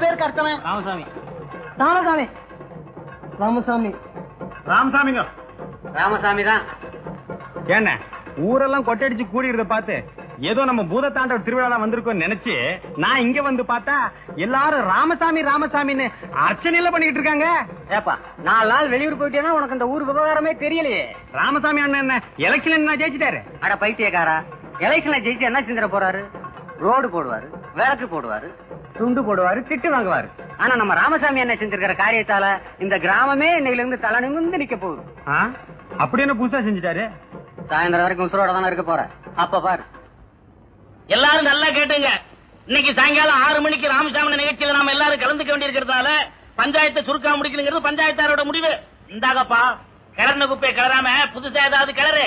பேருக்கு அர்த்தம்? ராமசாமி. ராமசாமி ராமசாமி ராமசாமிங்க. ராமசாமி தான். என்ன ஊரெல்லாம் கொட்டடிச்சு கூடிறத பார்த்து ஏதோ நம்ம பூதத்தாண்டவர் திருவிழா வந்திருக்கோம் நினைச்சு நான் இங்க வந்து பார்த்தா எல்லாரும் ராமசாமி ராமசாமின்னு அர்ச்சனையில பண்ணிட்டு இருக்காங்க. ஏப்பா 4 நாள் வெளியூர் போயிட்டேன்னா உனக்கு இந்த ஊர் விவகாரமே தெரியலையே. ராமசாமி அண்ணன் என்ன எலெக்ஷன் என்ன ஜெயிச்சிட்டாரு? அட பைத்தியக்காரா, எலெக்ஷன்ல ஜெயிச்சு என்ன செஞ்சிட போறாரு? ரோடு போடுவாரு, விளக்கு போடுவாரு, துண்டு போடுவாரு, திட்டு வாங்குவாரு. ஆனா நம்ம ராமசாமி என்ன செஞ்சிருக்கிற காரியத்தால இந்த கிராமமே இன்னையில இருந்து தலை நிமிர்ந்து நிக்க போகுது. அப்படி என்ன புதுசா செஞ்சுட்டாரு? சாயந்தரம் வரைக்கும் உசுரோட தானே இருக்க போற. அப்ப பாரு. எல்லாரும் நல்லா கேட்டுங்க. இன்னைக்கு சாயங்காலம் 6 மணிக்கு ராமசாமி நிகழ்ச்சியில நாம எல்லாரும் கலந்துக்க வேண்டியிருக்கிறதால பஞ்சாயத்தை சுருக்கா முடிக்கணுங்கிறது பஞ்சாயத்தாரோட முடிவு. இந்தாகப்பா, கிளர்ன குப்பையை கிளறாம புதுசா ஏதாவது கிளறு.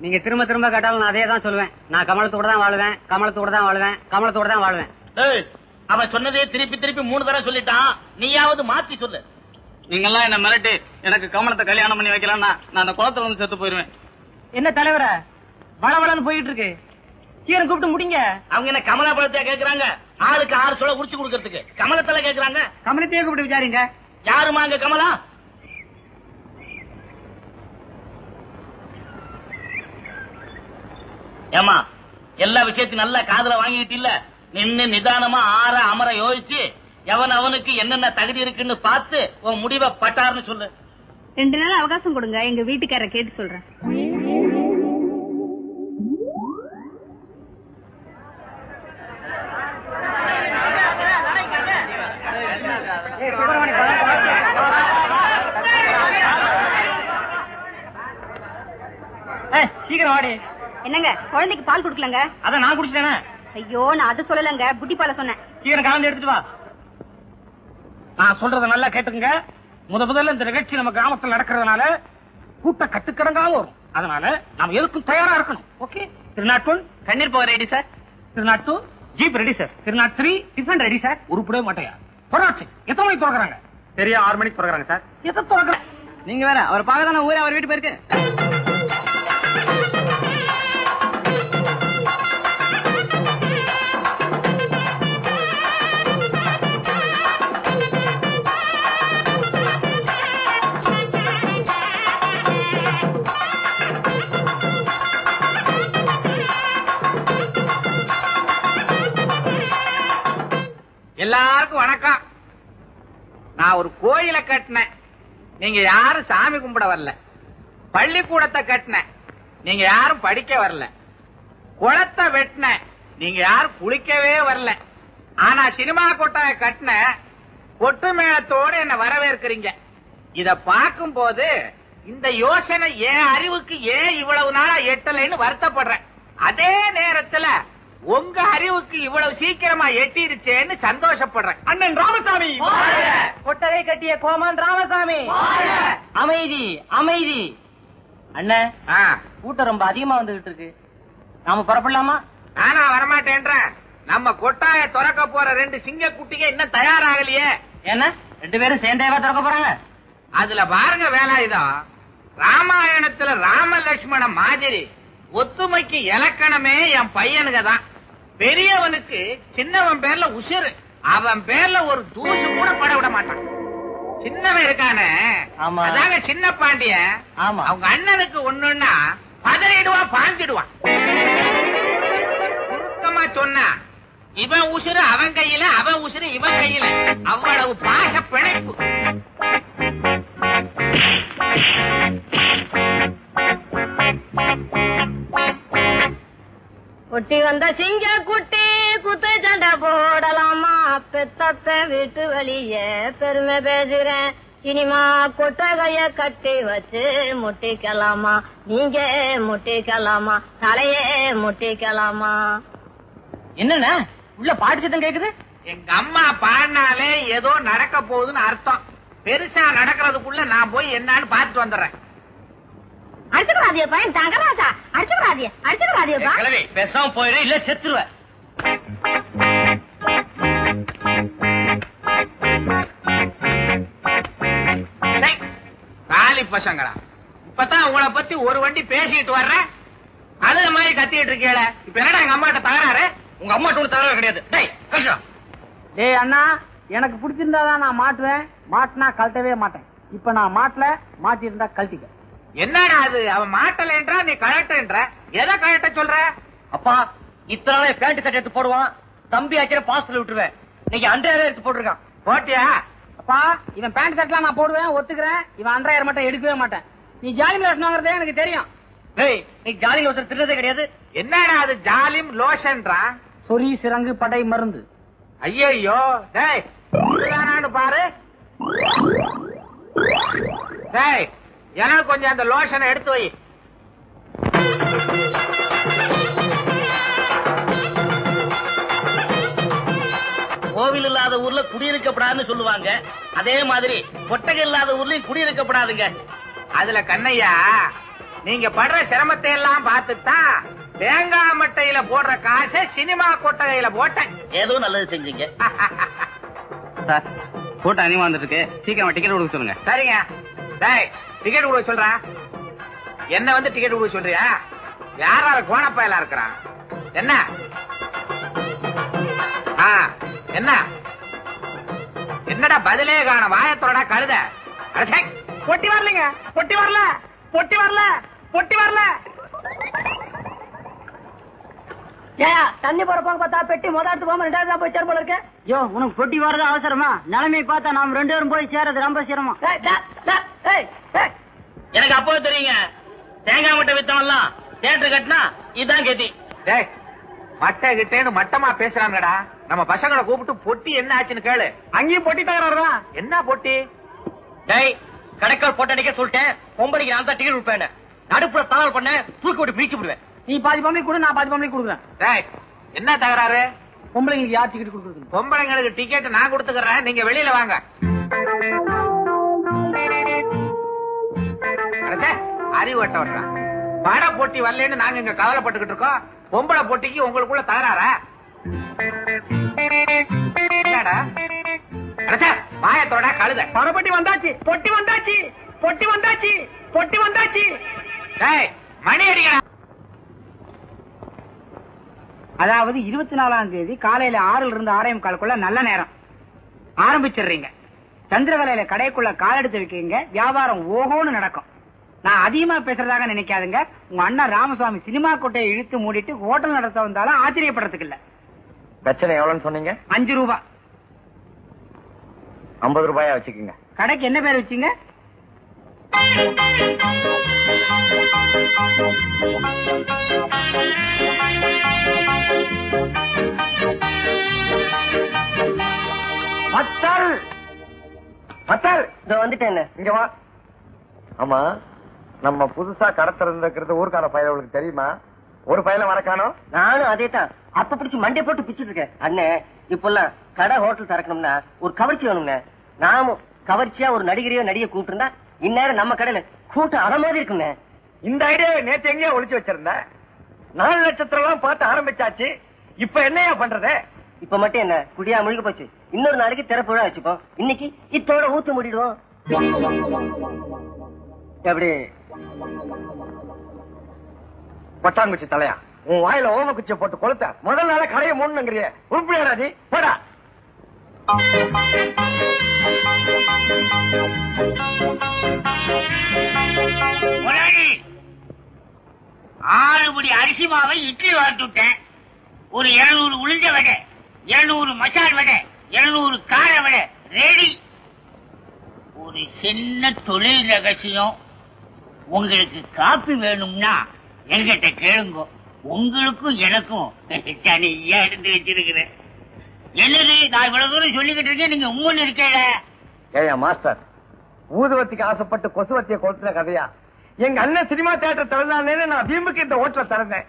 நீங்க திரும்ப திரும்ப கேட்டாலும் நான் அதே தான் சொல்லுவேன். நான் கமலத்தோட தான் வாழ்வேன், கமலத்தோட தான் வாழ்வேன், கமலத்தோட தான் வாழ்வேன். அவன் சொன்னதே திருப்பி திருப்பி 3 தடவை சொல்லிட்டான். நீயாவது மாத்தி சொல்லு. நீங்க எல்லாம் என்ன மிரட்டி எனக்கு கமலத்தை கல்யாணம் பண்ணி வைக்கலன்னா நான் அந்த குளத்துல வந்து செத்து போயிருவேன். என்ன தலைவர வளவளன்னு போயிட்டு இருக்கு, சீரன் கூப்பிட்டு முடிங்க. அவங்க என்ன கமலா பழத்தையா கேக்குறாங்க? ஆளுக்கு 6 சொல்ல உரிச்சு கொடுக்கறதுக்கு கமலத்துல கேக்குறாங்க. கமலத்தையே கூப்பிட்டு விசாரிங்க. யாருமா அங்க கமலா? ஏமா எல்லா விஷயத்தையும் நல்லா காதுல வாங்கிட்டு இல்ல, நின்னு நிதானமா ஆற அமர யோசிச்சு எவன் அவனுக்கு என்னென்ன தகுதி இருக்குன்னு பார்த்து உன் முடிவை பட்டாருன்னு சொல்லு. 2 நாள் அவகாசம் கொடுங்க, எங்க வீட்டுக்காரரை கேட்டு சொல்றேன். சீக்கிரம் வாடி. என்னங்க குழந்தைக்கு பால் குடுக்கலங்க? அத நான் குடிச்சிட்டேனே. ஐயோ நான் அது சொல்லலங்க, புட்டி பால சொன்னேன். சீக்கிரம் கலந்து எடுத்துட்டு வா. நான் சொல்றத நல்லா கேட்டுங்க. முதல்ல இந்த நிகழ்ச்சி நம்ம கிராமத்தில் நடக்கிறதுனால கூட்ட கட்டுக்கடங்காம வரும். அதனால நாம எதுக்கும் தயாரா இருக்கணும். ஓகே? 301 கண்ணீர் போக ready sir. 302 jeep ready sir. 303 tiffin ready sir. உருப்படவே மாட்டையா? பொறாச்சு எத்தனை மணிக்கு திறக்கிறாங்க? சரியா 6 மணிக்கு திறக்கிறாங்க சார். எத்தனை திறக்கிறேன்? நீங்க வேற அவர் பார்க்க தானே ஊரே அவர் வீட்டு போயிருக்கு. எல்லாருக்கும் வணக்கம். நான் ஒரு கோயிலை கட்டினேன், நீங்க யாரும் சாமி கும்பிட வரல. பள்ளிக்கூடத்தை கட்டினேன், நீங்க யாரும் படிக்க வரல. குளத்தை வெட்டினேன், நீங்க யாரும் குளிக்கவே வரல. ஆனா சினிமா கொட்டாய கட்டின கொட்டு மேளத்தோடு என்ன வரவேற்கிறீங்க. இத பார்க்கும் போது இந்த யோசனை என் அறிவுக்கு ஏன் இவ்வளவு நாளா எட்டலைன்னு வருத்தப்படுறேன். அதே நேரத்துல உங்க அறிவுக்கு இவ்வளவு சீக்கிரமா எட்டிருச்சேன்னு சந்தோஷப்படுறேன். அண்ணன் ராமசாமி கொட்டகை கட்டிய கோமான் ராமசாமி. அமைதி அமைதி. அண்ணன் கூட்டம் ரொம்ப அதிகமா வந்துகிட்டு இருக்கு, நாம புறப்படலாமா? நானா வரமாட்டேன்றேன். நம்ம கொட்டாய திறக்க போற 2 சிங்க குட்டிங்க இன்னும் தயாராகலையே. என்ன 2 பேரும் சேர்ந்தேவா திறக்க போறாங்க? அதுல பாருங்க வேலாயுதம், ராமாயணத்துல ராம லட்சுமண மாதிரி ஒத்துமைக்கு இலக்கணமே என் பையனுங்க தான். பெரியவனுக்கு சின்னவன் பேர்ல உசுறு, அவன் பேர்ல ஒரு தூசு கூட பட விட மாட்டான். சின்னவன் இருக்கானே அதாங்க சின்ன பாண்டிய, அவங்க அண்ணனுக்கு ஒண்ணுன்னா பதறிடுவான், பாஞ்சிடுவான். சுருக்கமா சொன்னா இவன் உசுறு அவன் கையில, அவன் உசுறு இவன் கையில. அவ்வளவு பாச பிணைப்பு. குட்டி வந்த சிங்க குட்டி குத்து சண்டை போடலாமா? பெத்தப்ப வீட்டு வழிய பெருமை பேசுறேன். சினிமா கொட்டகைய கட்டி வச்சு முட்டிக்கலாமா? நீங்க முட்டிக்கலாமா? தலையே முட்டிக்கலாமா? என்னண்ணா உள்ள பாட்டு சத்தம் கேக்குது? எங்க அம்மா பாடினாலே ஏதோ நடக்க போகுதுன்னு அர்த்தம். பெருசா நடக்கிறதுக்குள்ள நான் போய் என்னன்னு பார்த்துட்டு வந்துடுறேன். அடிச்சுக்கிறாதிய பையன் தங்கராஜா, அடிச்சுக்கிறாதியப்பா. பேசாம போயிடு, இல்ல செத்துருவ. காலி பசங்களா, இப்பதான் உங்களை பத்தி ஒரு வண்டி பேசிட்டு வர்ற, அழுத மாதிரி கத்திட்டு இருக்கேள. இப்ப என்னடா எங்க அம்மாட்ட தகராறு? உங்க அம்மாட்ட ஒண்ணு தகராறு கிடையாது. டேய் அண்ணா, எனக்கு பிடிச்சிருந்தாதான் நான் மாட்டுவேன், மாட்டினா கழட்டவே மாட்டேன். இப்ப நான் மாட்டல, மாட்டி இருந்தா கழட்டிக்க. என்னடா அது? அவன் மாட்டலன்றா, நீ கழட்டன்ற. எதை கழட்ட சொல்ற? அப்பா இத்தனை பேண்ட் சட்டை எடுத்து போடுவான், தம்பி ஆக்கிற பாஸ்டர் விட்டுருவேன். இன்னைக்கு 100,000 எடுத்து போட்டிருக்கான். போட்டியா? அப்பா இவன் பேண்ட் சட்டெல்லாம் நான் போடுவேன், ஒத்துக்கிறேன். இவன் 100,000 மட்டும் எடுக்கவே மாட்டேன். நீ ஜாலி லோஷன் எனக்கு தெரியும். நீ ஜாலி லோஷன் தின்னதே கிடையாது. என்னடா அது ஜாலிம் லோஷன்றா? சொறி சிறங்கு படை மருந்து. ஐயோ டேய், இதுதானான்னு பாரு. டேய், எனக்கு கொஞ்சம் அந்த லோஷனை எடுத்து வை. கோவில் இல்லாத ஊர்ல குடியிருக்கப்படாதுன்னு சொல்லுவாங்க. அதே மாதிரி கொட்டகை இல்லாத ஊர்லயும் குடியிருக்கப்படாதுங்க. அதுல கண்ணையா, நீங்க படுற சிரமத்தை எல்லாம் பார்த்துதான் தேங்காய் மட்டையில போடுற காசை சினிமா கொட்டகையில போட்டேன். ஏதோ நல்லது செஞ்சீங்க. சார் கூட்டம் அதிகமா வந்துட்டு இருக்கு, சீக்கிரம் டிக்கெட் கொடுக்க சொல்லுங்க. சரிங்க. டேய், டிக்கெட் கொடுக்க சொல்றா. என்ன வந்து டிக்கெட் கொடுக்க சொல்றியா? யாரால கோணப்பாயலா இருக்கிறான்? என்ன என்ன என்னடா பதிலே காண? வாயத்தோட கழுத. அடச்சே, பொட்டி வரலங்க, பொட்டி வரல, பொட்டி வரல, பொட்டி வரல. தண்ணி போறப்பாங்க பார்த்தா பெட்டி முதல்ல போகாம 2வது போய் சேர போல இருக்கு. யோ உனக்கு பொட்டி வரது அவசரமா? நிலைமையை பார்த்தா நாம 2 பேரும் போய் சேரது ரொம்ப சிரமம். எனக்கு அப்போ தெரியுங்க, தேங்காய் மட்டை வித்தவெல்லாம் தியேட்டர் கட்டினா இதுதான் கெதி. டேய், மட்டை கிட்டேன்னு மட்டமா பேசுறாங்கடா. நம்ம பசங்களை கூப்பிட்டு பொட்டி என்ன ஆச்சுன்னு கேளு. அங்கேயும் பொட்டி தகராறுடா. என்ன பொட்டி? டேய் கடைக்கால் போட்டு அடிக்க சொல்லிட்டேன். பொம்பளைக்கு நான் தான் டிக்கெட் கொடுப்பேன். நடுப்புற தகவல் பண்ண தூக்கி விட்டு பிரிச்சு விடுவேன். நீ பாதி பொம்பளை கொடு, நான் பாதி பொம்பளை கொடுக்குறேன். டேய், என்ன தகராறு? பொம்பளைங்களுக்கு யார் டிக்கெட் கொடுக்குறது? பொம்பளைங்களுக்கு டிக்கெட் நான் கொடுத்துக்கிறேன், நீங்க வெளியில வாங்க. அறிவட்ட வர்றான். பட போட்டி வரலன்னு நாங்க இங்க கவலைப்பட்டுக்கிட்டு இருக்கோம். பொம்பளை போட்டிக்கு உங்களுக்குள்ள தகராறா? என்னடா மாயத்தோட கழுத. பணப்பட்டி வந்தாச்சு, பொட்டி வந்தாச்சு, பொட்டி வந்தாச்சு, பொட்டி வந்தாச்சு. டேய், மணி அடிக்கடா. அதாவது 24ஆம் தேதி காலையில 6ல இருந்து 6:45 நல்ல நேரம் ஆரம்பிச்சிடுறீங்க. சந்திரகலையில கடைக்குள்ள கால் எடுத்து வைக்கிறீங்க. வியாபாரம் ஓஹோன்னு நடக்கும். நான் அதிகமா பேசுறதாக நினைக்காதுங்க. உங்க அண்ணன் ராமசாமி சினிமா கோட்டையை இழுத்து மூடிட்டு ஹோட்டல் நடத்த வந்தாலும் ஆச்சரியப்படுறதுக்கு இல்ல. பிரச்சனை எவ்வளவுன்னு சொன்னீங்க? 5 ரூபாய். 50 ரூபாயா வச்சுக்கோங்க. கடைக்கு என்ன பேர் வச்சீங்க? மத்தாள் மத்தாள், இதோ வந்துட்டேன். இங்க வா. ஆமா, நம்ம புதுசா கடை திறந்திருக்கிறது ஊர்க்கான பயலுக்கு தெரியுமா? ஒரு பயல வரக்கானோம். நானும் அதே தான் அப்ப பிடிச்சு மண்டை போட்டு பிச்சுட்டு இருக்கேன். அண்ணே, இப்பெல்லாம் கடை ஹோட்டல் திறக்கணும்னா ஒரு கவர்ச்சி வேணுங்க. நாமும் கவர்ச்சியா ஒரு நடிகரையோ நடிகை கூப்பிட்டு இருந்தா இந்நேரம் நம்ம கடையில கூட்டம் அற மாதிரி இருக்குங்க. இந்த ஐடியாவை நேத்து எங்கேயோ ஒளிச்சு வச்சிருந்த. 4 நட்சத்திரம் எல்லாம் பார்த்து ஆரம்பிச்சாச்சு. இப்ப என்னையா பண்றது? இப்ப மட்டும் என்ன குடியா முழுக போச்சு. இன்னொரு நாளைக்கு திறப்பு விழா வச்சுப்போம். இன்னைக்கு இத்தோட ஊத்து மூடிடுவோம். எப்படி பட்டாங்குச்சி தலையா, உன் வாயில ஓம குச்சியை போட்டு கொளுத்த முதல் நாள கடையை மூடணுங்கிறிய உருப்படியாராஜி போடா. முதலாளி, 6 படி அரிசி மாவை இட்லி வாட்டுட்டேன். ஒரு 200 உளுந்த வடை, 200 மசால் வடை, 200 கார வடை ரெடி. ஒரு சின்ன தொழில் ரகசியம். உங்களுக்கு காப்பி வேணும்னா என்கிட்ட கேளுங்க. உங்களுக்கும் எனக்கும் தனியா எடுத்து வச்சிருக்கிறேன். என்னது நான் இவ்வளவு தூரம் சொல்லிக்கிட்டு இருக்கேன், நீங்க உங்கன்னு இருக்கல. ஏயா மாஸ்டர், ஊதுவத்திக்கு ஆசைப்பட்டு கொசுவத்திய கொளுத்துற கதையா? எங்க அண்ணன் சினிமா தியேட்டர் திறந்தானே நான் வீம்புக்கு இந்த ஹோட்டல திறந்தேன்.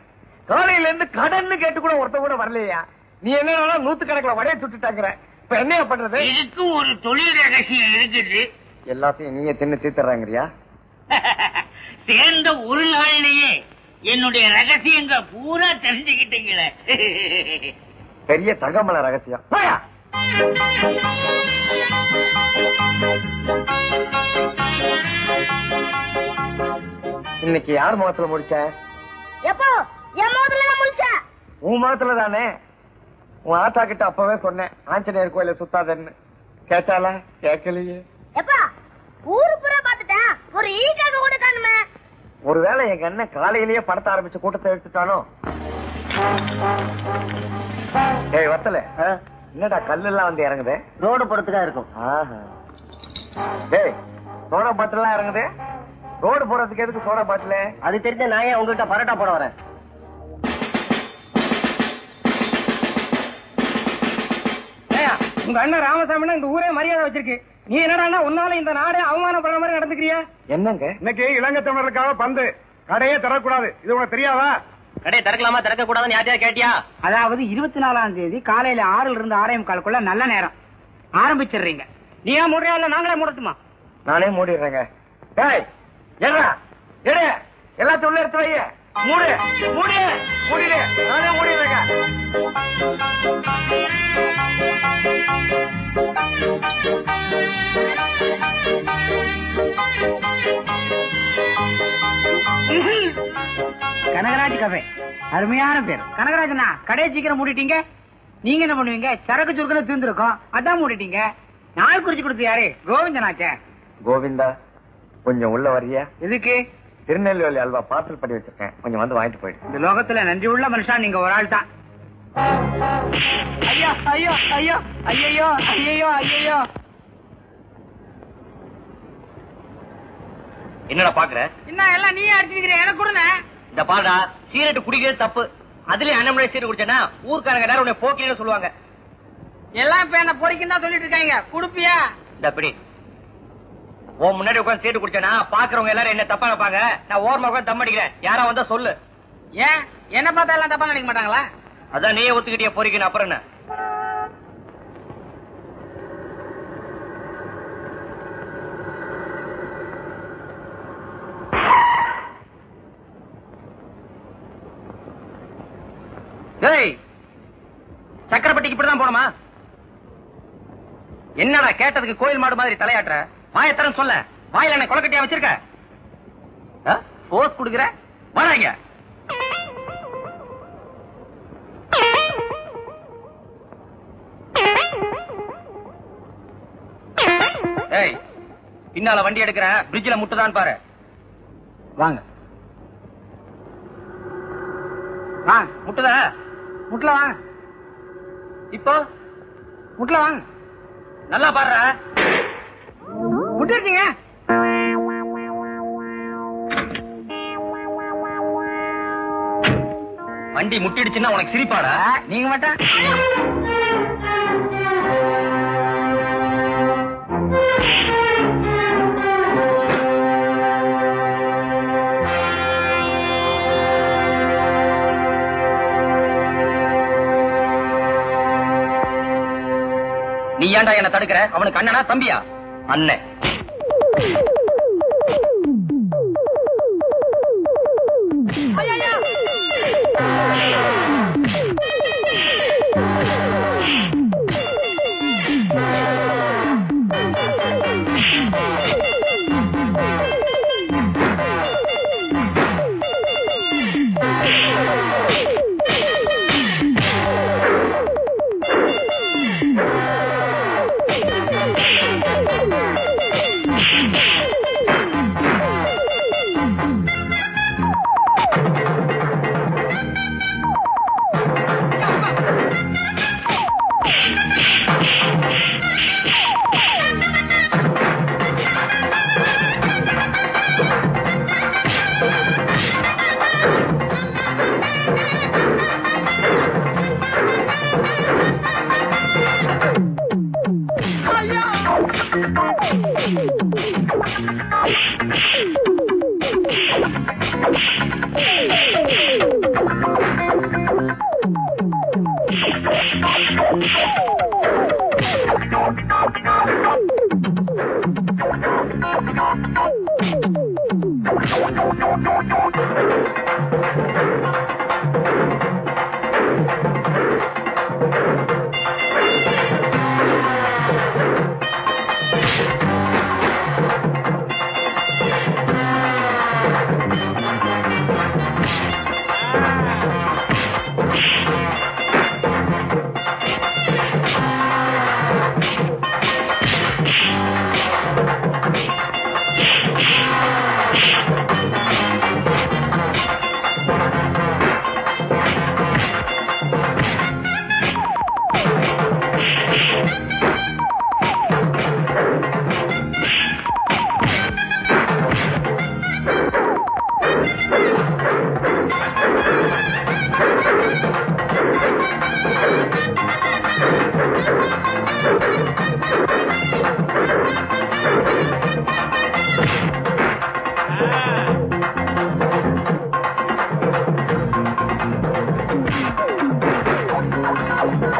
காலையில இருந்து கடன்னு கேட்டு கூட ஒருத்த கூட வரலையா? நீ என்ன 100 கணக்குல வடைய சுட்டுட்டாங்கிற. இப்ப என்ன பண்றது? இதுக்கும் ஒரு தொழில் ரகசியம் இருக்குது. எல்லாத்தையும் நீங்க தின்னு தீத்துறாங்கறியா? சேர்ந்த ஒரு நாள்லயே என்னுடைய ரகசியங்க பூரா தெரிஞ்சுக்கிட்டீங்களே. பெரிய தங்கமல ரகசியம். போயா. இன்னைக்கு யார் முகத்துல முடிச்ச? எப்போ என் முகத்துல தான் முடிச்ச. உன் முகத்துல தானே. உன் ஆத்தா கிட்ட அப்பவே சொன்னேன் ஆஞ்சநேயர் கோயில சுத்தாதன்னு. கேட்டாளா? கேட்கலையே. எப்பா ஊரு பூரா பாத்துட்டேன், ஒரு ஈக்காக கூட காணுமே. ஒருவேளை எங்க அண்ணன் காலையிலேயே படத்த ஆரம்பிச்ச கூட்டத்தை எடுத்துட்டானோ? ஏய் வத்தல, என்னடா கல்லு எல்லாம் வந்து இறங்குது? ரோடு போறதுக்கா இருக்கும். டேய் சோடா பாட்டில் எல்லாம் இறங்குது. ரோடு போறதுக்கு எதுக்கு சோடா பாட்டில்? அது தெரிஞ்ச நான் ஏன் உங்ககிட்ட பரோட்டா போட வரேன்? உங்க அண்ணன் ராமசாமினா இந்த ஊரே மரியாதை வச்சிருக்கு. நீ என்னடா உன்னால இந்த நாடே அவமானப்படுற மாதிரி நடந்துக்கிறியா? என்னங்க இன்னைக்கு இளங்கத்தமிழருக்காக பந்து கடையே திறக்கூடாது, இது உனக்கு தெரியாதா? கடையை திறக்கலாமா திறக்க கூடாதுன்னு யாரையா கேட்டியா? அதாவது 24ஆம் தேதி காலையில 6ல இருந்து 6:45 நல்ல நேரம் ஆரம்பிச்சிடுறீங்க. நீ ஏன் மூடுறியா இல்ல நாங்களே மூடட்டுமா? நானே மூடிடுறேங்க. டேய் ஏடா எடு, எல்லாத்தையும் உள்ள எடுத்து வை. மூடு மூடு மூடிடு, நானே மூடிடுறேங்க. கனகராஜ் கஃபே, அருமையான பேர். கனகராஜனா, கடையை சீக்கிரம் மூடிட்டீங்க. நீங்க என்ன பண்ணுவீங்க? சரக்கு சுருக்குன்னு தீர்ந்துருக்கோம், அதான் மூடிட்டீங்க. நாள் குறிச்சு கொடுத்து யாரு? கோவிந்தனாச்சே. கோவிந்தா கொஞ்சம் உள்ள வரியா? எதுக்கு? திருநெல்வேலி அல்வா பார்சல் பண்ணி வச்சிருக்கேன், கொஞ்சம் வந்து வாங்கிட்டு போயிடு. இந்த லோகத்துல நன்றி உள்ள மனுஷன் நீங்க ஒரு ஆள் தான். ஐயோ ஐயோ ஐயோ ஐயோ ஐயோ ஐயோ. என்னடா பாக்குற? என்ன எல்லாம் நீ அடிச்சுக்கிற? எனக்கு கொடுங்க. இந்த பாடா, சீரட் குடிக்கிறது தப்பு. அதுலயும் அண்ணன் சீரட் குடிச்சேன்னா ஊர்க்காரங்க நேரம் உன்னை போக்கின்னு சொல்லுவாங்க. எல்லாம் இப்ப என்ன பொறிக்கும் தான் சொல்லிட்டு இருக்காங்க. குடுப்பியா? இந்த அப்படி உன் முன்னாடி உட்காந்து சீட்டு குடிச்சேன்னா பாக்குறவங்க எல்லாரும் என்ன தப்பா நினைப்பாங்க. நான் ஓரமா உட்காந்து தம் அடிக்கிறேன், யாரா வந்தா சொல்லு. ஏன் என்ன பார்த்தா எல்லாம் தப்பா நினைக்க மாட்டாங்களா? அதான் நீயே ஒத்துக்கிட்டிய பொறிக்கணும், அப்புறம் என்ன? சக்கரப்பட்டிக்கு இப்படிதான் போணுமா? என்னடா கேட்டதுக்கு கோயில் மாடு மாதிரி தலையாட்டுற? வாயத்தரம் சொல்ல, வாயில என்ன கொலக்கட்டியா வச்சிருக்க? போஸ் குடுக்குற? வாடாங்க. ஏய், பின்னால வண்டி எடுக்கிறேன், பிரிட்ஜ்ல முட்டுதான் பாரு. வாங்க முட்டுதா? முட்ல வாங்க. இப்போ முட்ல வாங்க. நல்லா பாடுற. முட்டிருக்கீங்க. வண்டி முட்டிடுச்சுன்னா உனக்கு சிரிப்பாடா? நீங்க மட்டும் நீ ஏன்டா என்ன தடுக்கிற? அவனுக்கு அண்ணனா தம்பியா? அண்ணன். Thank you.